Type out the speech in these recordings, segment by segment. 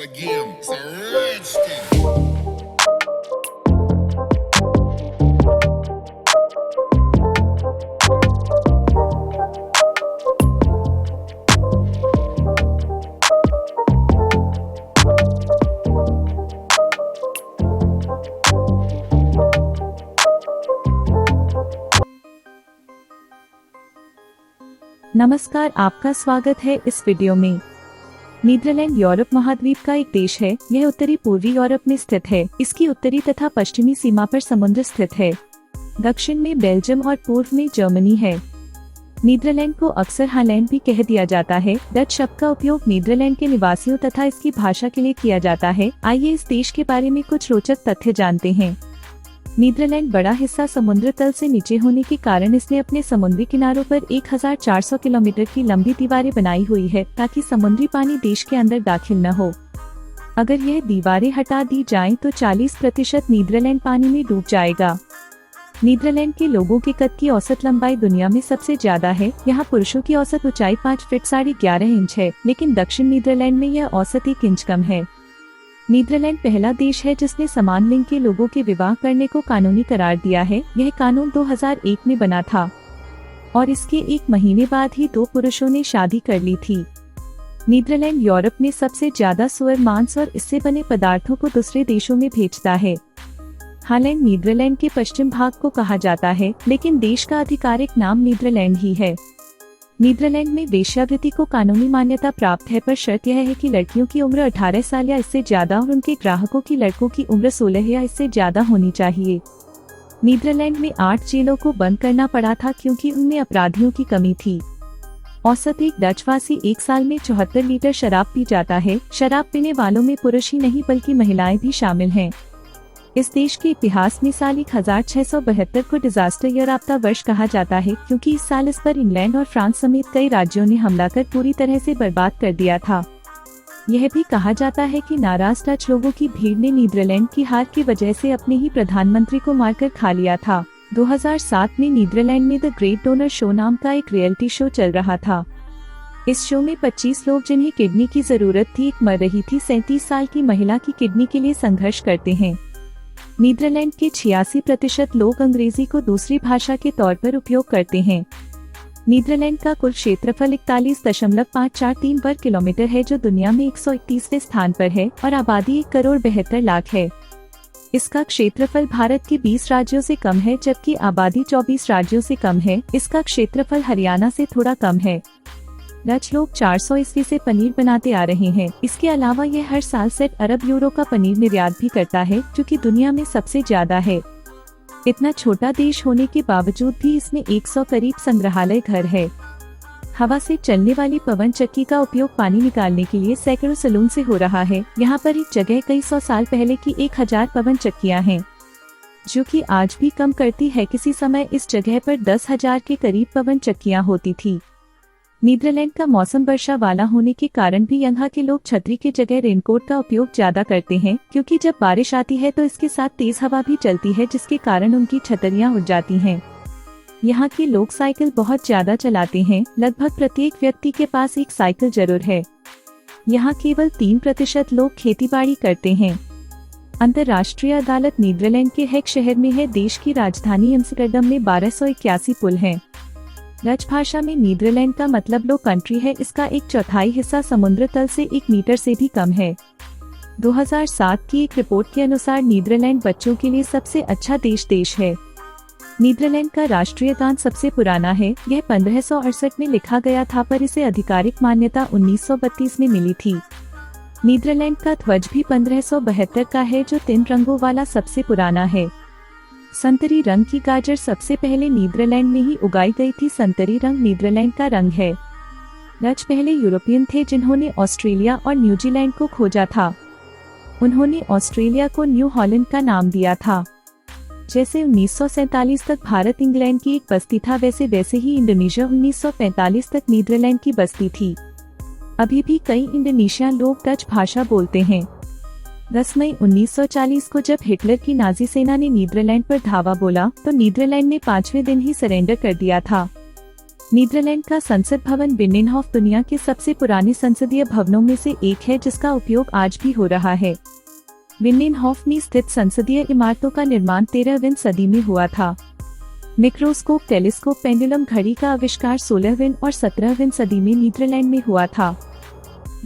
again. It's a rich thing. नमस्कार, आपका स्वागत है इस वीडियो में। नीदरलैंड यूरोप महाद्वीप का एक देश है। यह उत्तरी पूर्वी यूरोप में स्थित है। इसकी उत्तरी तथा पश्चिमी सीमा पर समुद्र स्थित है। दक्षिण में बेल्जियम और पूर्व में जर्मनी है। नीदरलैंड को अक्सर हॉलैंड भी कह दिया जाता है। डच शब्द का उपयोग नीदरलैंड के निवासियों तथा इसकी भाषा के लिए किया जाता है। आइए इस देश के बारे में कुछ रोचक तथ्य जानते हैं। नीदरलैंड बड़ा हिस्सा समुद्र तल से नीचे होने के कारण इसने अपने समुद्री किनारों पर 1400 किलोमीटर की लंबी दीवारें बनाई हुई है, ताकि समुद्री पानी देश के अंदर दाखिल न हो। अगर यह दीवारें हटा दी जाएं तो 40% नीदरलैंड पानी में डूब जाएगा। नीदरलैंड के लोगों के कद की औसत लंबाई दुनिया में सबसे ज्यादा है। यहाँ पुरुषों की औसत ऊंचाई 5 फीट 11.5 इंच है, लेकिन दक्षिण नीदरलैंड में यह औसत 1 इंच कम है। नीदरलैंड पहला देश है जिसने समान लिंग के लोगों के विवाह करने को कानूनी करार दिया है। यह कानून 2001 में बना था और इसके 1 महीने बाद ही 2 पुरुषों ने शादी कर ली थी। नीदरलैंड यूरोप में सबसे ज्यादा सुअर मांस और इससे बने पदार्थों को दूसरे देशों में भेजता है। हॉलैंड नीदरलैंड के पश्चिम भाग को कहा जाता है, लेकिन देश का आधिकारिक नाम नीदरलैंड ही है। नीदरलैंड में वेश्यावृत्ति को कानूनी मान्यता प्राप्त है, पर शर्त यह है कि लड़कियों की उम्र 18 साल या इससे ज्यादा और उनके ग्राहकों की लड़कों की उम्र 16 या इससे ज्यादा होनी चाहिए। नीदरलैंड में 8 जेलों को बंद करना पड़ा था क्योंकि उनमें अपराधियों की कमी थी। औसत एक डचवासी 1 साल में 74 लीटर शराब पी जाता है। शराब पीने वालों में पुरुष ही नहीं बल्कि महिलाएं भी शामिल हैं। इस देश के इतिहास में साल 1672 को डिजास्टर या आपदा वर्ष कहा जाता है, क्योंकि इस साल इस पर इंग्लैंड और फ्रांस समेत कई राज्यों ने हमला कर पूरी तरह से बर्बाद कर दिया था। यह भी कहा जाता है कि नाराज डच लोगों की भीड़ ने नीदरलैंड की हार की वजह से अपने ही प्रधानमंत्री को मारकर खा लिया था। 2007 में नीदरलैंड में द ग्रेट डोनर शो नाम का एक रियलिटी शो चल रहा था। इस शो में 25 लोग जिन्हें किडनी की जरूरत थी मर रही थी। 37 साल की महिला की किडनी के लिए संघर्ष करते हैं। नीदरलैंड के 86% लोग अंग्रेजी को दूसरी भाषा के तौर पर उपयोग करते हैं। नीदरलैंड का कुल क्षेत्रफल 41.543 वर्ग किलोमीटर है, जो दुनिया में 131वें स्थान पर है, और आबादी 1,72,00,000 है। इसका क्षेत्रफल भारत के 20 राज्यों से कम है, जबकि आबादी 24 राज्यों से कम है। इसका क्षेत्रफल हरियाणा से थोड़ा कम है। डच लोग 400 ईस्वी से पनीर बनाते आ रहे हैं। इसके अलावा यह हर साल 60 अरब यूरो का पनीर निर्यात भी करता है, जो कि दुनिया में सबसे ज्यादा है। इतना छोटा देश होने के बावजूद भी इसमें 100 करीब संग्रहालय घर है। हवा से चलने वाली पवन चक्की का उपयोग पानी निकालने के लिए सैकड़ों सैलून से हो रहा है। यहाँ पर एक जगह कई 100 साल पहले की 1000 पवन चक्कियाँ हैं, जो कि आज भी कम करती है। किसी समय इस जगह पर 10,000 के करीब पवन चक्कियाँ होती थी। नीदरलैंड का मौसम वर्षा वाला होने के कारण भी यहाँ के लोग छतरी के जगह रेनकोट का उपयोग ज्यादा करते हैं, क्योंकि जब बारिश आती है तो इसके साथ तेज हवा भी चलती है, जिसके कारण उनकी छतरियाँ उड़ जाती हैं। यहाँ के लोग साइकिल बहुत ज्यादा चलाते हैं। लगभग प्रत्येक व्यक्ति के पास एक साइकिल जरूर है। यहाँ केवल 3% लोग खेतीबाड़ी करते हैं। अंतर्राष्ट्रीय अदालत नीदरलैंड के हेग शहर में है। देश की राजधानी एम्स्टर्डम में 1281 पुल हैं। डच भाषा में नीदरलैंड का मतलब लो कंट्री है। इसका 1/4 हिस्सा समुद्र तल से 1 मीटर से भी कम है। 2007 की एक रिपोर्ट के अनुसार नीदरलैंड बच्चों के लिए सबसे अच्छा देश है। नीदरलैंड का राष्ट्रीय गान सबसे पुराना है। यह 1568 में लिखा गया था, पर इसे आधिकारिक मान्यता 1932 में मिली थी। नीदरलैंड का ध्वज भी 1572 का है, जो 3 रंगों वाला सबसे पुराना है। संतरी रंग की गाजर सबसे पहले नीदरलैंड में ही उगाई गई थी। संतरी रंग नीदरलैंड का रंग है। डच पहले यूरोपियन थे जिन्होंने ऑस्ट्रेलिया और न्यूजीलैंड को खोजा था। उन्होंने ऑस्ट्रेलिया को न्यू हॉलैंड का नाम दिया था। जैसे 1947 तक भारत इंग्लैंड की एक बस्ती था, वैसे ही इंडोनेशिया 1945 तक नीदरलैंड की बस्ती थी। अभी भी कई इंडोनेशियन लोग डच भाषा बोलते हैं। 10 मई 1940 को जब हिटलर की नाजी सेना ने नीदरलैंड पर धावा बोला, तो नीदरलैंड ने 5वें दिन ही सरेंडर कर दिया था। नीदरलैंड का संसद भवन बिन्नेनहॉफ दुनिया के सबसे पुराने संसदीय भवनों में से एक है, जिसका उपयोग आज भी हो रहा है। बिन्नेनहॉफ में स्थित संसदीय इमारतों का निर्माण 13वीं सदी में हुआ था। मिक्रोस्कोप, टेलीस्कोप, पेंडुलम घड़ी का आविष्कार 16वीं और 17वीं सदी में नीदरलैंड में हुआ था।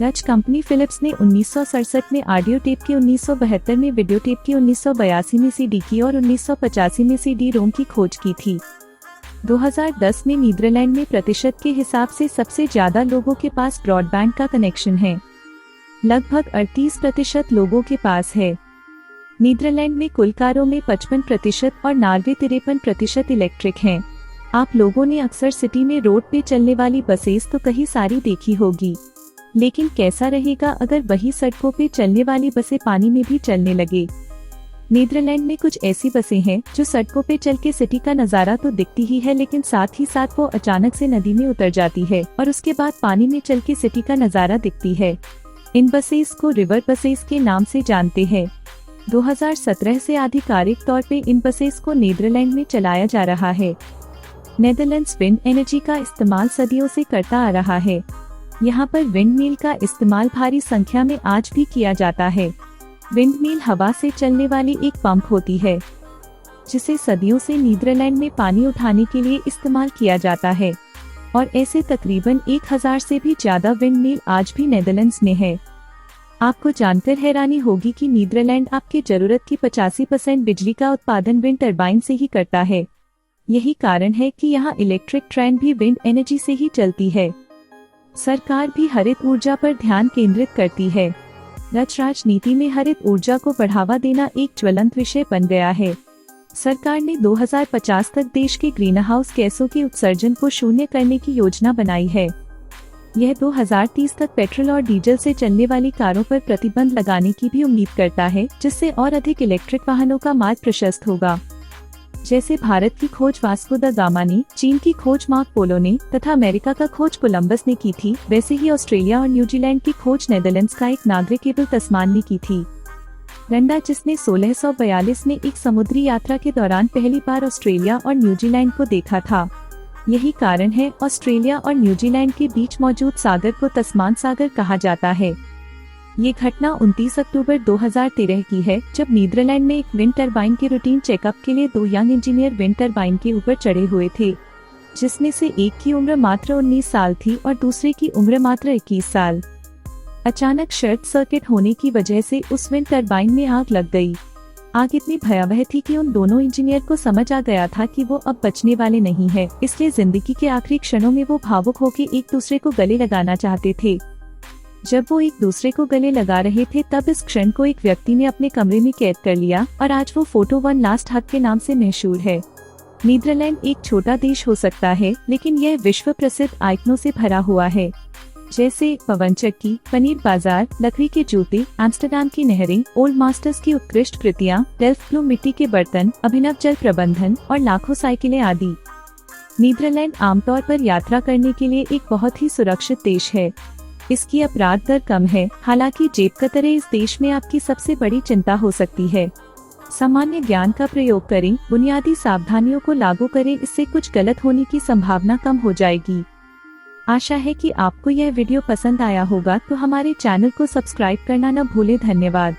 डच कंपनी फिलिप्स ने 1967 में ऑडियो टेप की, 1972 में वीडियो टेप की, 1982 में सीडी की और 1985 में सीडी रोम की खोज की थी। 2010 में नीदरलैंड में प्रतिशत के हिसाब से सबसे ज्यादा लोगों के पास ब्रॉडबैंड का कनेक्शन है। लगभग 38% लोगों के पास है। नीदरलैंड में कुल कारों में 55% और नॉर्वे 53% इलेक्ट्रिक हैं। आप लोगों ने अक्सर सिटी में रोड पे चलने वाली बसेस तो कहीं सारी देखी होगी, लेकिन कैसा रहेगा अगर वही सड़कों पे चलने वाली बसें पानी में भी चलने लगे। नीदरलैंड में कुछ ऐसी बसें हैं जो सड़कों पे चल के सिटी का नज़ारा तो दिखती ही है, लेकिन साथ ही साथ वो अचानक से नदी में उतर जाती है और उसके बाद पानी में चल के सिटी का नज़ारा दिखती है। इन बसेस को रिवर बसेस के नाम से जानते हैं। 2017 से आधिकारिक तौर पे इन बसेस को नीदरलैंड में चलाया जा रहा है। नेदरलैंड्स विंड एनर्जी का इस्तेमाल सदियों से करता आ रहा है। यहाँ पर विंड मिल का इस्तेमाल भारी संख्या में आज भी किया जाता है। विंड मिल हवा से चलने वाली एक पंप होती है, जिसे सदियों से नीदरलैंड में पानी उठाने के लिए इस्तेमाल किया जाता है, और ऐसे तकरीबन 1000 से भी ज्यादा विंड मिल आज भी नेदरलैंड्स में है। आपको जानकर हैरानी होगी कि नीदरलैंड आपकी जरूरत की 85% बिजली का उत्पादन विंड टरबाइन से ही करता है। यही कारण है कि यहाँ इलेक्ट्रिक ट्रेन भी विंड एनर्जी से ही चलती है। सरकार भी हरित ऊर्जा पर ध्यान केंद्रित करती है। डच राजनीति में हरित ऊर्जा को बढ़ावा देना एक ज्वलंत विषय बन गया है। सरकार ने 2050 तक देश के ग्रीनहाउस गैसों के उत्सर्जन को शून्य करने की योजना बनाई है। यह 2030 तक पेट्रोल और डीजल से चलने वाली कारों पर प्रतिबंध लगाने की भी उम्मीद करता है, जिससे और अधिक इलेक्ट्रिक वाहनों का मार्ग प्रशस्त होगा। जैसे भारत की खोज वास्को द गामा ने, चीन की खोज मार्क पोलो ने तथा अमेरिका का खोज कोलंबस ने की थी, वैसे ही ऑस्ट्रेलिया और न्यूजीलैंड की खोज नेदरलैंड्स का एक नागरिक एबल तस्मान ने की थी। रंडा, जिसने 1642 में एक समुद्री यात्रा के दौरान पहली बार ऑस्ट्रेलिया और न्यूजीलैंड को देखा था। यही कारण है ऑस्ट्रेलिया और न्यूजीलैंड के बीच मौजूद सागर को तस्मान सागर कहा जाता है। ये घटना 29 अक्टूबर 2013 की है, जब नीदरलैंड में एक विंड टरबाइन के रूटीन चेकअप के लिए 2 यंग इंजीनियर विंड टरबाइन के ऊपर चढ़े हुए थे, जिसमें से एक की उम्र मात्र 19 साल थी और दूसरे की उम्र मात्र 21 साल। अचानक शॉर्ट सर्किट होने की वजह से उस विंड टरबाइन में आग लग गई। आग इतनी भयावह थी कि उन दोनों इंजीनियर को समझ आ गया था कि वो अब बचने वाले नहीं है, इसलिए जिंदगी के आखिरी क्षणों में वो भावुक होकर एक दूसरे को गले लगाना चाहते थे। जब वो एक दूसरे को गले लगा रहे थे, तब इस क्षण को एक व्यक्ति ने अपने कमरे में कैद कर लिया और आज वो फोटो वन लास्ट हग के नाम से मशहूर है। नीदरलैंड एक छोटा देश हो सकता है, लेकिन यह विश्व प्रसिद्ध आइकनों से भरा हुआ है, जैसे पवन चक्की, पनीर बाजार, लकड़ी के जूते, एम्स्टर्डम की नहरें, ओल्ड मास्टर्स की उत्कृष्ट कृतियाँ, डेल्फ्ट ब्लू मिट्टी के बर्तन, अभिनव जल प्रबंधन और लाखों साइकिलें आदि। नीदरलैंड आमतौर पर यात्रा करने के लिए एक बहुत ही सुरक्षित देश है। इसकी अपराध दर कम है, हालांकि जेब कतरे इस देश में आपकी सबसे बड़ी चिंता हो सकती है। सामान्य ज्ञान का प्रयोग करें, बुनियादी सावधानियों को लागू करें, इससे कुछ गलत होने की संभावना कम हो जाएगी। आशा है कि आपको यह वीडियो पसंद आया होगा, तो हमारे चैनल को सब्सक्राइब करना न भूलें। धन्यवाद।